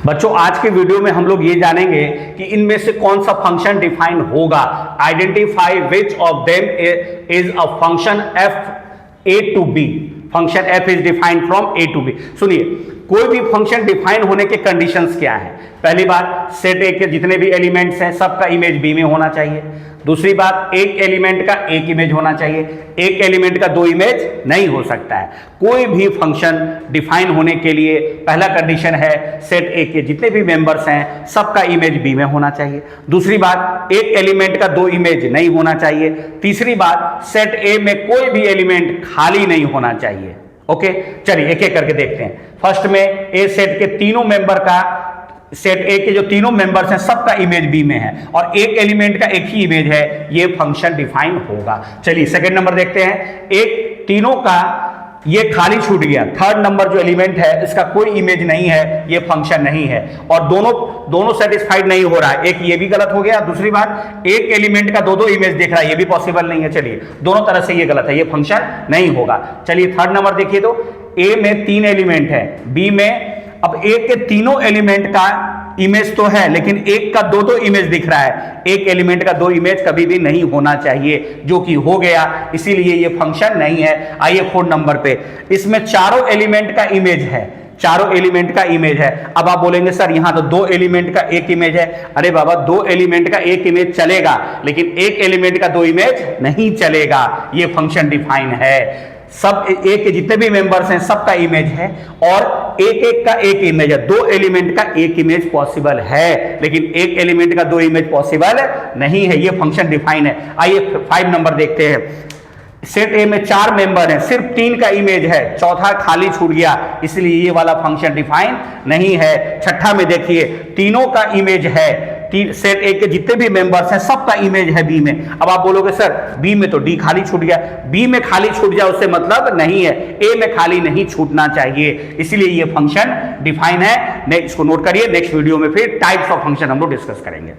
बच्चों आज के वीडियो में हम लोग ये जानेंगे कि इनमें से कौन सा फंक्शन डिफाइन होगा। Identify which of them is a function F A to B. Function F is defined from A to B. सुनिए, कोई भी फंक्शन डिफाइन होने के कंडीशंस क्या हैं। पहली बात, सेट ए के जितने भी एलिमेंट्स हैं सबका इमेज बी में होना चाहिए। दूसरी बात, एक एलिमेंट का एक इमेज होना चाहिए, एक एलिमेंट का दो इमेज नहीं हो सकता है। कोई भी फंक्शन डिफाइन होने के लिए पहला कंडीशन है सेट ए के जितने भी मेंबर्स हैं सबका इमेज बी में होना चाहिए। दूसरी बात, एक एलिमेंट का दो इमेज नहीं होना चाहिए। तीसरी बात, सेट ए में कोई भी एलिमेंट खाली नहीं होना चाहिए। ओके, चलिए एक एक करके देखते हैं। फर्स्ट में ए सेट के तीनों मेंबर का, सेट ए के जो तीनों मेंबर्स हैं सबका इमेज बी में है और एक एलिमेंट का एक ही इमेज है, ये फंक्शन डिफाइन होगा। चलिए सेकंड नंबर देखते हैं। एक तीनों का ये खाली छूट गया, थर्ड नंबर जो एलिमेंट है इसका कोई इमेज नहीं है, ये फंक्शन नहीं है। और दोनों सेटिस्फाइड नहीं हो रहा है, एक ये भी गलत हो गया। दूसरी बात, एक एलिमेंट का दो इमेज दिख रहा है, ये भी पॉसिबल नहीं है। चलिए दोनों तरह से ये गलत है, ये फंक्शन नहीं होगा। चलिए थर्ड नंबर देखिए, तो ए में 3 एलिमेंट है, बी में अब ए के तीनों एलिमेंट का इमेज तो है लेकिन एक का दो इमेज दिख रहा है, एक एलिमेंट का दो इमेज कभी भी नहीं होना चाहिए, जो कि हो गया, इसीलिए ये फंक्शन नहीं है। आइए फोर्थ नंबर पे, इसमें चारों एलिमेंट का इमेज है, चारों एलिमेंट का इमेज है। अब आप बोलेंगे सर यहां तो दो एलिमेंट का एक इमेज है। अरे बाबा, दो एलिमेंट का एक इमेज चलेगा लेकिन एक एलिमेंट का दो इमेज नहीं चलेगा, ये फंक्शन डिफाइन है। सब ए के जितने भी मेंबर्स हैं सबका इमेज है और एक एक का एक इमेज है। दो एलिमेंट का एक इमेज पॉसिबल है लेकिन एक एलिमेंट का दो इमेज पॉसिबल नहीं है, ये फंक्शन डिफाइन है। आइए 5 नंबर देखते हैं। सेट ए में 4 मेंबर हैं, सिर्फ 3 का इमेज है, चौथा खाली छूट गया, इसलिए ये वाला फंक्शन डिफाइन नहीं है। छठा में देखिए, तीनों का इमेज है, सेट ए के जितने भी मेंबर्स हैं सबका इमेज है बी में। अब आप बोलोगे सर बी में तो डी खाली छूट गया, बी में खाली छूट जाए उससे मतलब नहीं है, ए में खाली नहीं छूटना चाहिए, इसलिए ये फंक्शन डिफाइन है। इसको नोट करिए, नेक्स्ट वीडियो में फिर टाइप्स ऑफ फंक्शन हम लोग डिस्कस करेंगे।